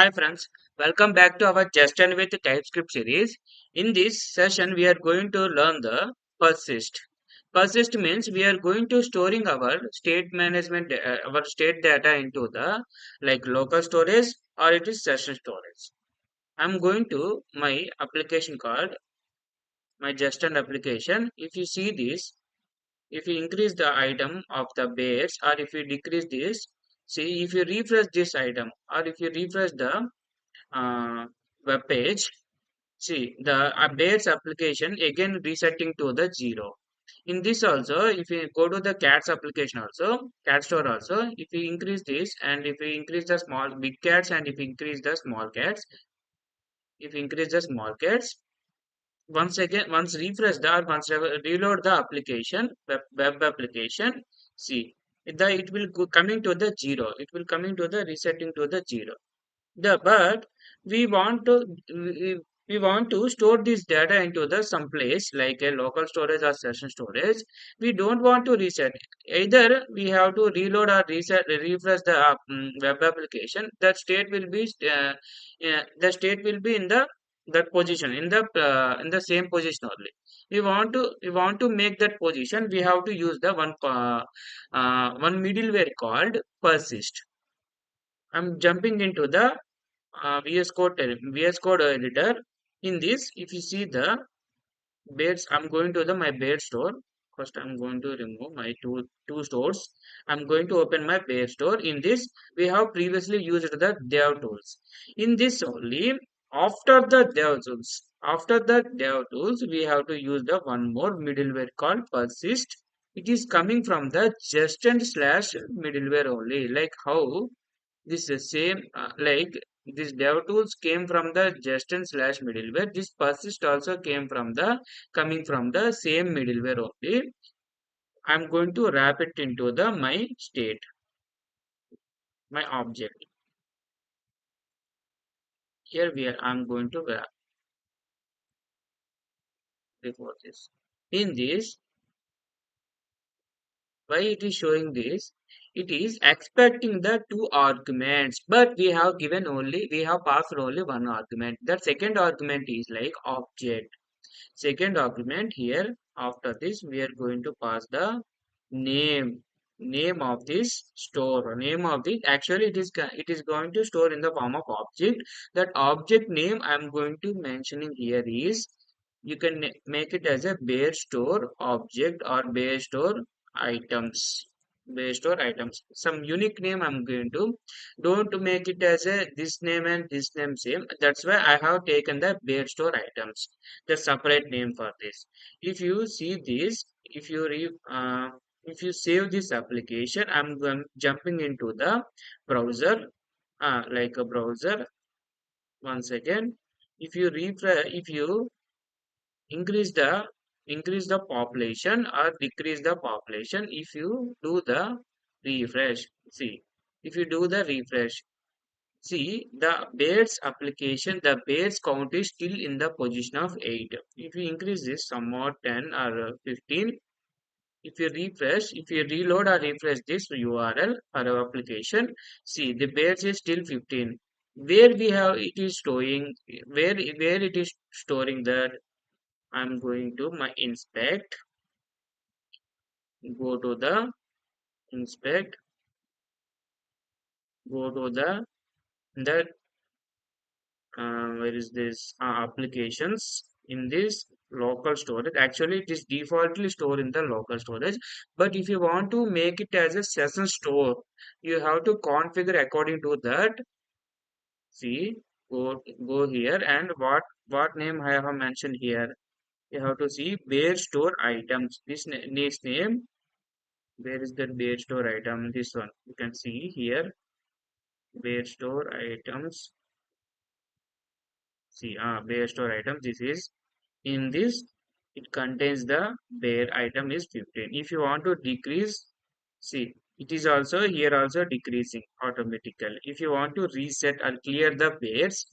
Hi friends, welcome back to our Zustand with Typescript series. In this session, we are going to learn the persist. Persist means we are going to storing our state management, our state data into the local storage or it is session storage. I'm going to my application called my Zustand application. If you see this, if you increase the item of the base or if you decrease this, see if you refresh this item or if you refresh the uh, web page. See the updates application again resetting to the zero. In this also, if you go to the cats application also, cat store also, if you increase this and if you increase the small big cats and if you increase the small cats, if you increase the small cats, once refresh the or once reload the application, web application, see it will go coming to the zero. It will coming to the resetting to the zero. But we want to we want to store this data into the some place like a local storage or session storage. We don't want to reset. Either we have to reload or reset refresh the web application. That state will be the state will be in the that position in the same position only. We want to make that position. We have to use the one middleware called persist. I'm jumping into the VS Code editor. In this, if you see the beds, I'm going to the my bed store. First, I'm going to remove my two stores. I'm going to open my bed store. In this, we have previously used the dev tools. In this only, after the dev tools, we have to use the one more middleware called persist. It is coming from the just and slash middleware only. Like how this is same like this dev tools came from the Justin slash middleware. This persist also came from the coming from the same middleware only. I'm going to wrap it into the my state, my object. Here we are. I'm going to wrap before this. In this, why it is showing this? It is expecting the two arguments, but we have passed only one argument. That second argument is like object. Second argument here, after this, we are going to pass the name, name of this store, name of the, actually it is going to store in the form of object. That object name I'm going to mentioning here is, you can make it as a bare store object or bare store items. Bare store items. Some unique name I'm going to. Don't make it as a this name and this name same. That's why I have taken the bare store items. The separate name for this. If you see this, if you save this application, jumping into the browser, like a browser. Once again, if you refresh, if you increase the population or decrease the population, if you do the refresh, see if you do the refresh, see the beds application, the beds count is still in the position of 8. If you increase this somewhat 10 or 15, if you refresh, if you reload or refresh this URL or application, see the base is still 15. Where we have it is storing, where it is storing that, I'm going to my inspect, go to the inspect, go to the where is this applications in this local storage. Actually, it is defaultly stored in the local storage. But if you want to make it as a session store, you have to configure according to that. See, go here and what name I have mentioned here. You have to see bare store items. This name. Where is that bare store item? This one. You can see here. Bare store items. See, bare store items. This is in this. It contains the bare item is 15. If you want to decrease, see, it is also here also decreasing automatically. If you want to reset or clear the base,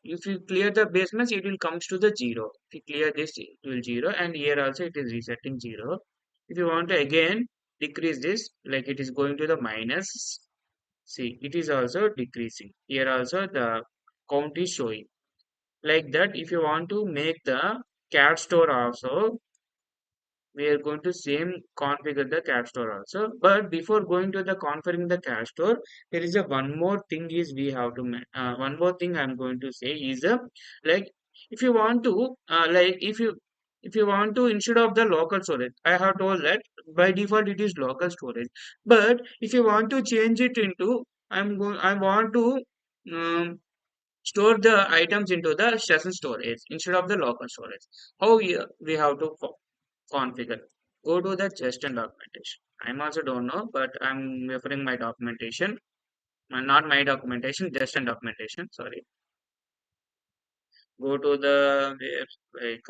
if you clear the base means it will comes to the zero. If you clear this, it will zero, and here also it is resetting zero. If you want to again decrease this, like it is going to the minus. See, it is also decreasing. Here also the count is showing. Like that, if you want to make the cat store also, we are going to same configure the cat store also. But before going to the configuring the cat store, there is a one more thing is we have to one more thing I'm going to say is like if you want to like if you want to instead of the local storage, I have told that by default it is local storage. But if you want to change it into I want to um, store the items into the session storage instead of the local storage. How we have to configure? Go to the Zustand documentation. I'm also don't know, but I'm referring my documentation. Not my documentation, Zustand documentation. Sorry. Go to the like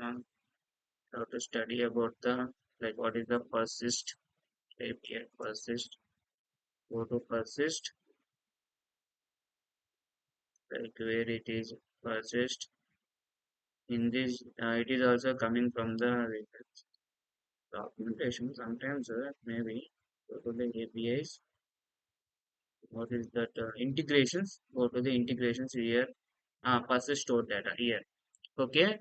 how to study about the like what is the persist. Type here persist. Go to persist. Like where it is persist. In this, it is also coming from the documentation. Sometimes maybe go to the APIs. What is that integrations? Go to the integrations here. Persist stored data here. Okay.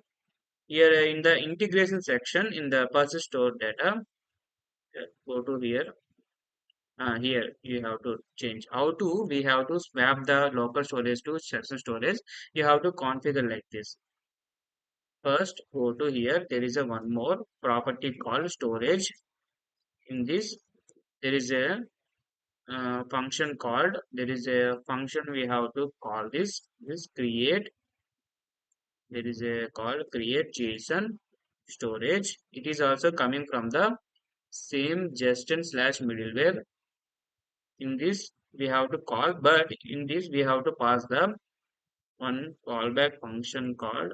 Here in the integration section in the persist stored data, go to here. Here you have to change. How to we have to swap the local storage to session storage. You have to configure like this. First, go to here. There is a one more property called storage. In this, there is a function called. There is a function we have to call this create. There is a called create JSON storage. It is also coming from the same Justin slash middleware. In this we have to call, but in this we have to pass the one callback function called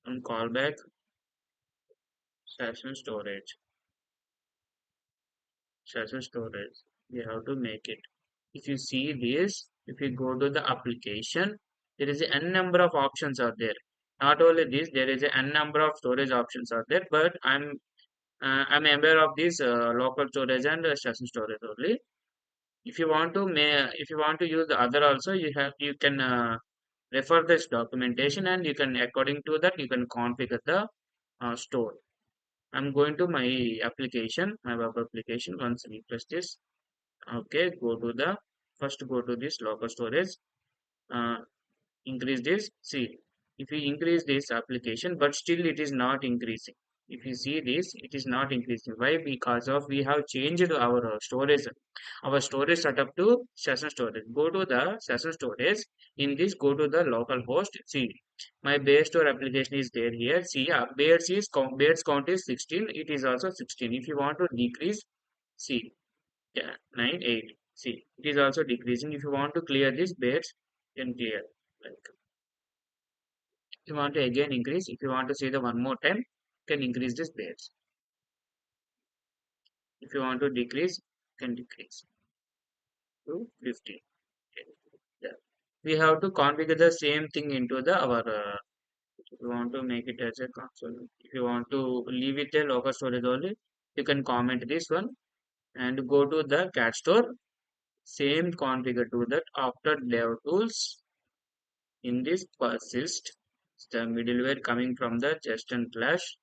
one callback session storage. We have to make it. If you see this, if you go to the application, there is a n number of options are there. Not only this, there is a n number of storage options are there, but I'm aware of this local storage and session storage only. If you want to if you want to use the other also, you can refer this documentation and you can according to that you can configure the store. I'm going to my application, my web application. Once we press this, okay, go to the first go to this local storage. Uh, Increase this. See, if we increase this application, but still it is not increasing. If you see this, it is not increasing. Why? Because of we have changed our storage setup to session storage. Go to the session storage. In this, go to the local host. See, my base store application is there here. See, base count is 16. It is also 16. If you want to decrease, see, yeah, 9 8. See, it is also decreasing. If you want to clear this base, then clear. Like if you want to again increase, if you want to say the one more time, can increase this base. If you want to decrease, can decrease to 50. Okay. Yeah. We have to configure the same thing into the our. If you want to make it as a console, if you want to leave it a local storage only, you can comment this one and go to the cat store. Same configure to that after dev tools in this persist. The middleware coming from the just and flash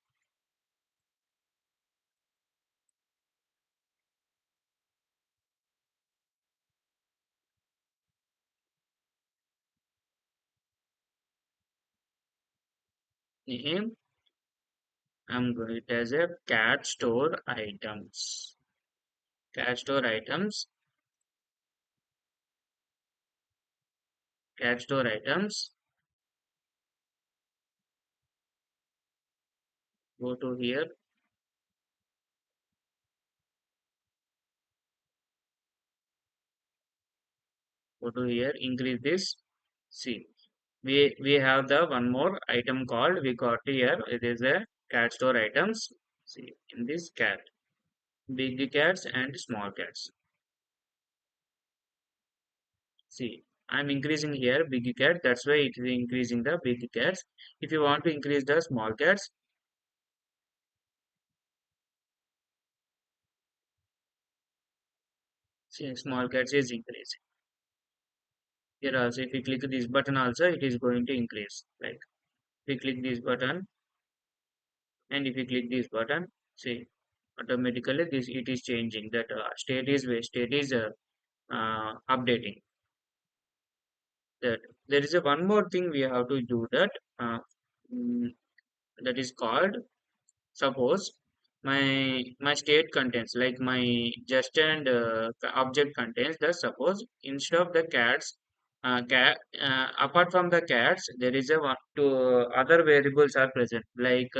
name. I'm going it as a cat store items. Cat store items. Cat store items. Go to here. Go to here. Increase this. See, we have the one more item called. We got here. It is a cat store items. See, in this cat, big cats and small cats. See, I'm increasing here big cat. That's why it is increasing the big cats. If you want to increase the small cats, see, small cats is increasing. Here also, if we click this button also, it is going to increase. Like we click this button, and if we click this button, see automatically this it is changing. That state is updating. That there is a one more thing we have to do that. Uh, mm, that is called, suppose my state contains, like my just and object contains the, suppose instead of the cats, apart from the cats there is a one two other variables are present, like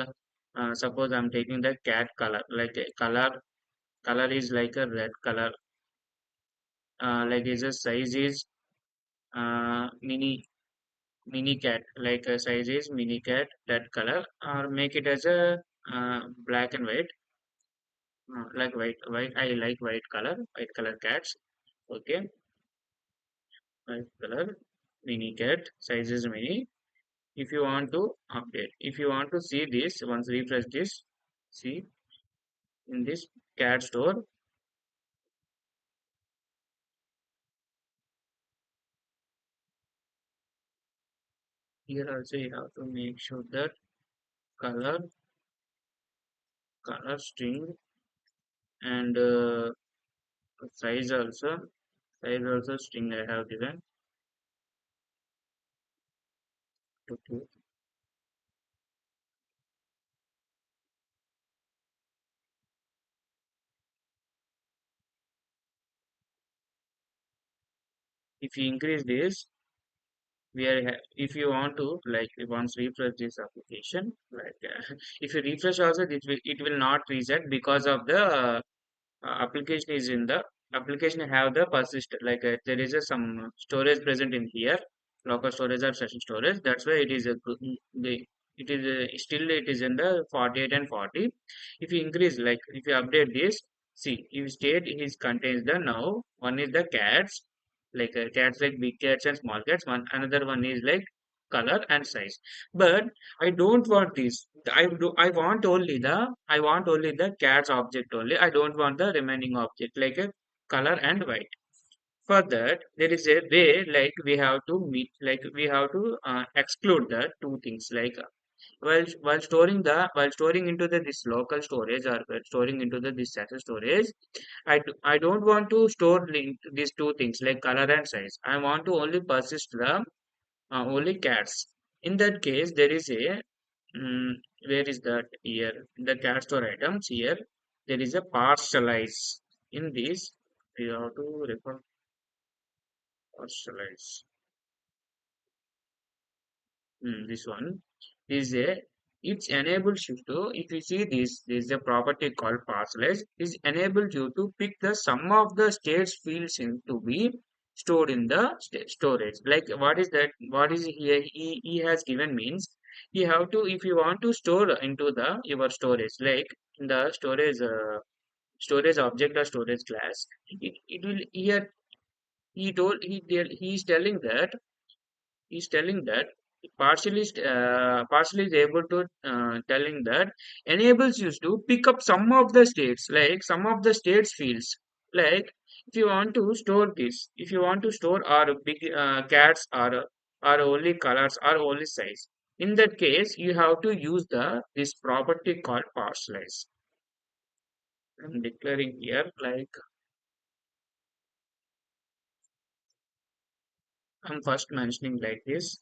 suppose I'm taking the cat color, like a color is like a red color, like is a size is mini cat, like a size is mini cat, that color, or make it as a black and white. Like white. I like white color cats. Okay, white color, mini cat, size is mini. If you want to update, if you want to see this, once refresh this, see in this cat store, here also you have to make sure that color, color string, and size also string I have given. Okay. If you increase this, if you want to, like once refresh this application, like if you refresh also, it will not reset because of the application is in the application have the persist, like there is a some storage present in here, local storage or session storage, that's why it is a it is still it is in the 48 and 40. If you increase, like if you update this, see if state is contains the, now one is the cats, like cats like big cats and small cats, one another one is like color and size. But I don't want this. I want only the cats object only. I don't want the remaining object like a color and white. For that, there is a way, like we have to meet, like we have to exclude the two things. Like while storing into the this local storage, or while storing into the this access storage, I don't want to store link these two things like color and size. I want to only persist the only cats. In that case, there is a, mm, where is that here? In the cat store items here, there is a partialize. In this, we have to refer partialize. This one is a, it enables you to, if you see this, there is a property called parcelize, is enables you to pick the sum of the states fields in to be stored in the storage. Like what is that, what is here he has given means, you have to, if you want to store into the your storage, like in the storage object or storage class, it will here, he is telling that, is telling that partially is able to telling that enables you to pick up some of the states, like some of the states fields, like if you want to store this, if you want to store our big cats or only colors or only size, in that case you have to use the this property called partialize. I'm declaring here, like I'm first mentioning like this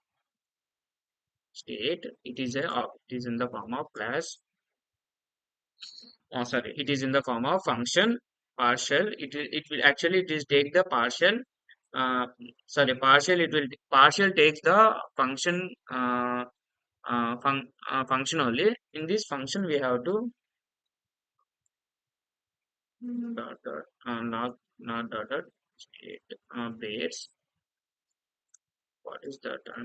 state, it is a it is in the form of class. Oh, sorry, it is in the form of function partial. It will actually it is take the partial. Uh, sorry, partial. It will partial takes the function function only. In this function, we have to not dot dot state base. What is that? I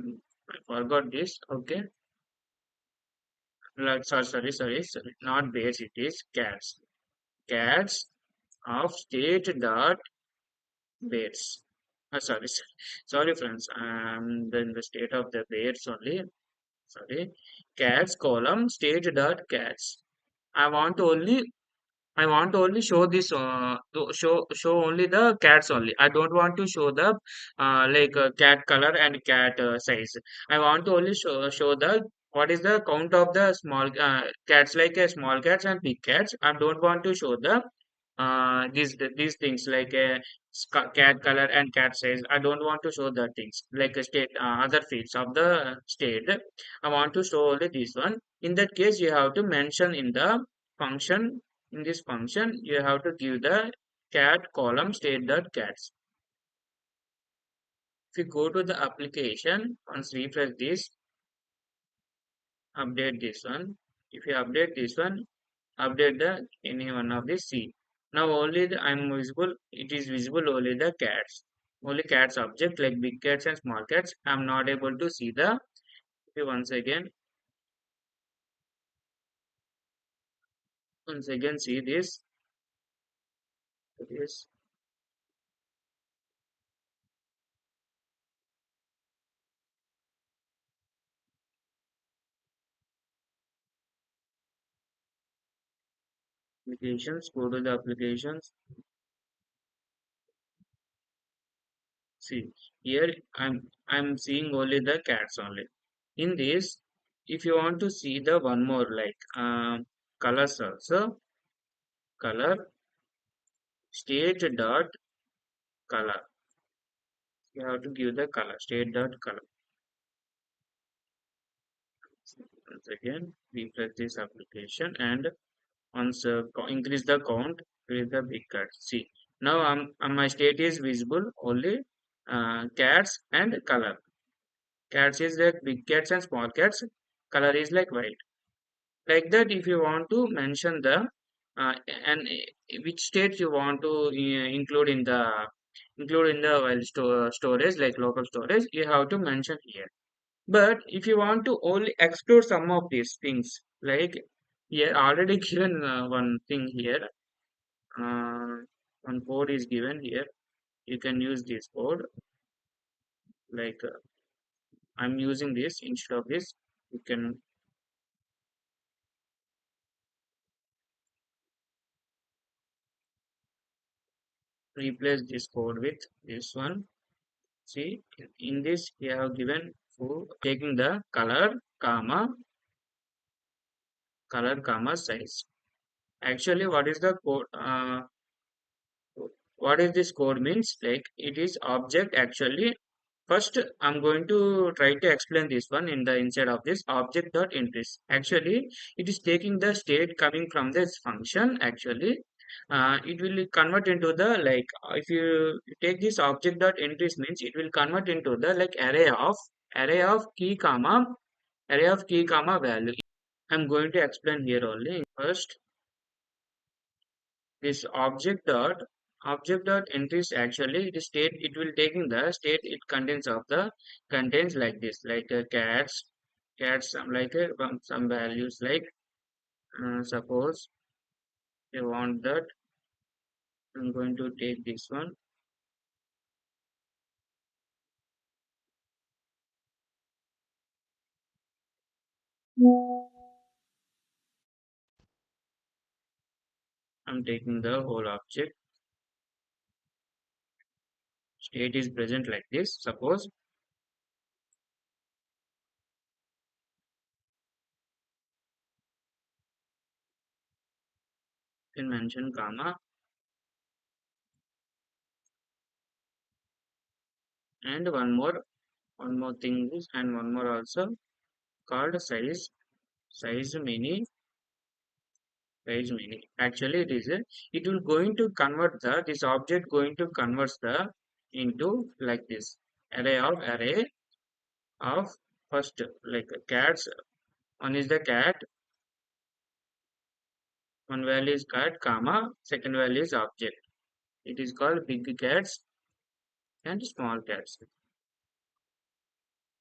forgot this. Okay, like sorry, not base. It is cats. Cats of state dot Bears. Sorry, friends. I'm in the state of the bears only. Sorry. Cats column state dot cats. I want only I want to only show this to show only the cats only. I don't want to show the cat color and cat size. I want to only show the what is the count of the small cats, like small cats and big cats. I don't want to show the these things like cat color and cat size. I don't want to show the things like a state other fields of the state. I want to show only this one. In that case, you have to mention in the function. In this function, you have to give the cat column state dot cats. If you go to the application, once refresh this, update this one. If you update this one, update the any one of the C. Now only the I'm visible. It is visible only the cats. Only cats object like big cats and small cats. I'm not able to see the. Okay, once again see this. This applications. Go to the applications. See here I'm seeing only the cats only. In this, if you want to see the one more like colors also, color state dot color. You have to give the color state dot color. Once again, refresh this application and once increase the count, increase the big cat. See now my state is visible only cats and color. Cats is like big cats and small cats. Color is like white. Like that, if you want to mention the and which state you want to include in the while storage like local storage, you have to mention here. But if you want to only explore some of these things, like here already given one thing here, uh, one code is given here. You can use this code. Like I'm using this instead of this. You can replace this code with this one. See, in this we have given for taking the color comma size. Actually, what is the code? What is this code means? Like it is object actually. First, I'm going to try to explain this one in the inside of this object dot entries. Actually, it is taking the state coming from this function. Actually, it will convert into the like if you take this object dot entries means it will convert into the like array of key comma value. I'm going to explain here only. First, this object dot entries actually the state it will taking the state it contains of the contains like this like cats some like some values like suppose you want that I'm going to take this one. I'm taking the whole object state is present like this. Suppose you can mention comma and one more thing is and one more also called size many. Actually, it will going to convert the this object going to convert the into like this array of first like cats. One is the cat, one value is cat, comma, second value is object. It is called big cats and small cats.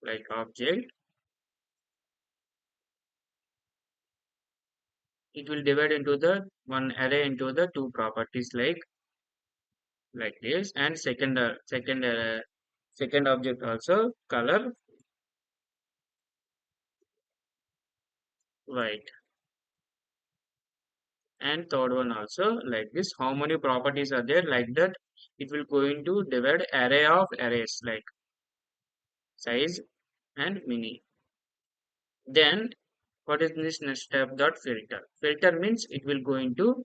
Like object, it will divide into the one array into the two properties like this and second object also color white. And third one also like this. How many properties are there? Like that, it will going to divide array of arrays like size and mini. Then what is this next step? Dot filter. Filter means it will going to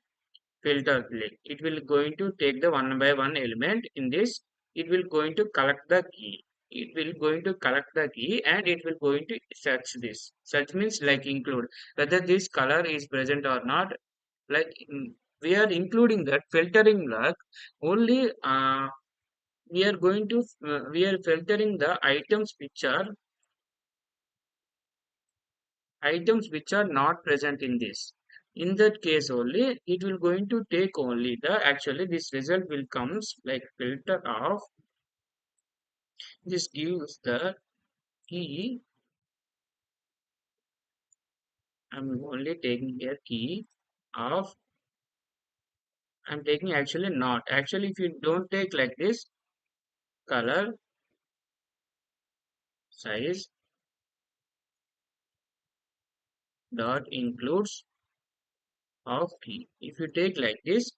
filter click. It will going to take the one by one element in this. It will going to collect the key. It will going to collect the key and it will going to search this. Search means like include whether this color is present or not. Like we are including that filtering like only we are filtering the items which are not present in this. In that case only it will going to take only the actually this result will comes like filter of this gives the key. I'm only taking here key of I'm taking actually not actually if you don't take like this color size dot includes of key. If you take like this,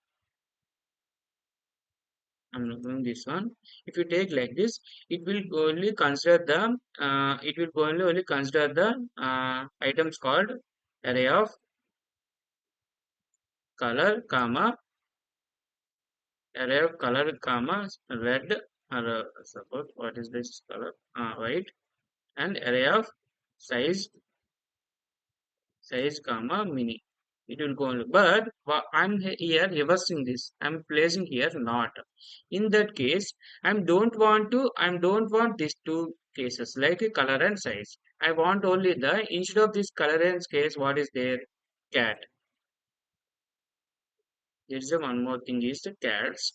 I'm not doing this one. If you take like this, it will only consider the only consider the items called array of color, comma array of color, comma red or suppose what is this color? White and array of size comma mini. It will go on, but I'm here reversing this. I'm placing here not. In that case, I don't want these two cases like a color and size. I want only the instead of this color and case, what is there? Cat. There's a one more thing is the cats.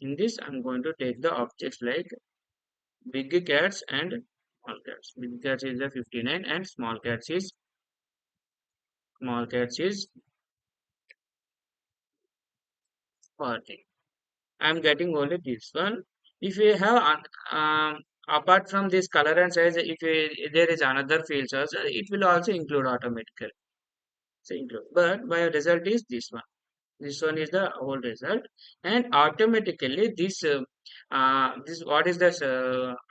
In this, I'm going to take the objects like big cats and small cats. Big cats is the 59 and small cats is 40. I'm getting only this one. If you have apart from this color and size, there is another fields also, it will also include automatically. So include, but my result is this one. This one is the whole result, and automatically this what is this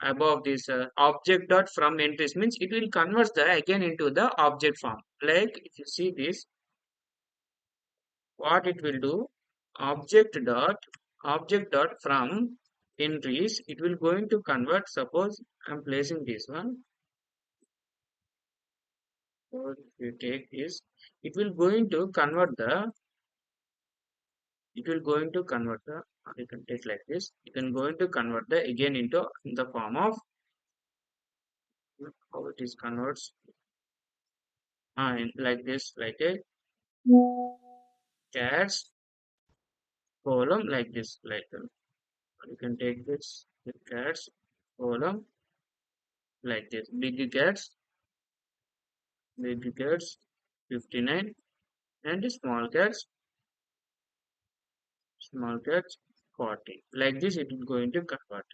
above this object dot from entries means it will convert the again into the object form. Like if you see this, what it will do object dot from entries it will going to convert suppose I'm placing this one so if you take this it will going to convert the you can take like this you can going to convert the again into in the form of how it is converts like this like a cats column like this like you can take this the cats column like this big cats 59 and small cats 40 like this it is going to convert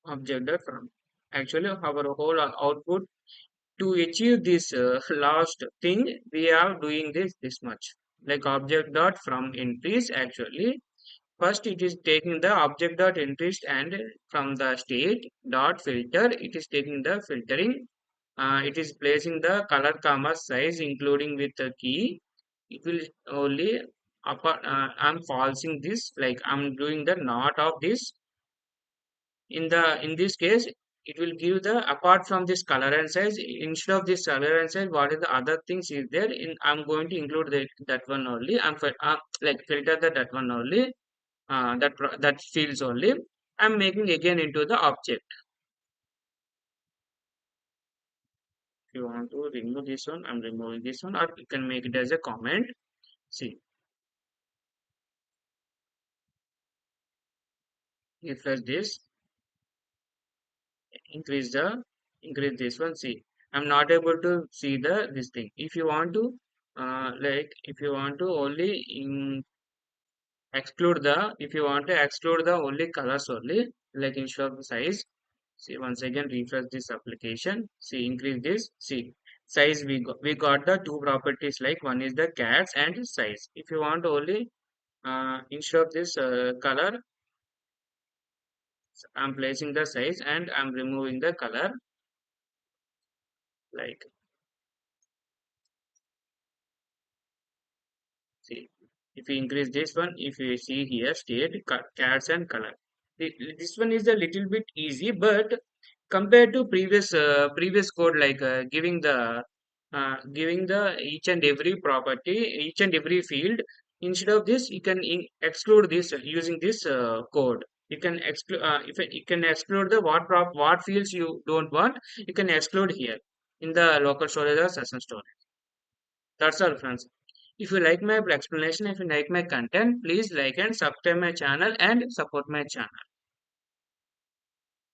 object dot from actually our whole output to achieve this last thing we are doing this much like object dot from entries actually first it is taking the object dot entries and from the state dot filter it is taking the filtering it is placing the color comma size including with the key it will only apart I'm falsing this like I'm doing the not of this in this case it will give the apart from this color and size instead of this color and size what is the other things is there in I'm going to include that one only like filter that one only that fields only I'm making again into the object. If you want to remove this one I'm removing this one or you can make it as a comment. See, refresh this, increase the increase this one. See, I'm not able to see this thing. If you want to like if you want to only if you want to exclude the only colors only like instead of the size See, once again refresh this application. See, increase this. See, size we got the two properties, like one is the cats and size. If you want only instead of this color, I'm placing the size and I'm removing the color, like, see, if we increase this one, if you see here state cats and color. This one is a little bit easy, but compared to previous code, like giving the each and every property, each and every field, instead of this you can exclude this using this code. You can exclude, if you can exclude the what fields you don't want, you can exclude here in the local storage or session storage. That's all, friends. If you like my explanation, if you like my content, please like and subscribe my channel and support my channel.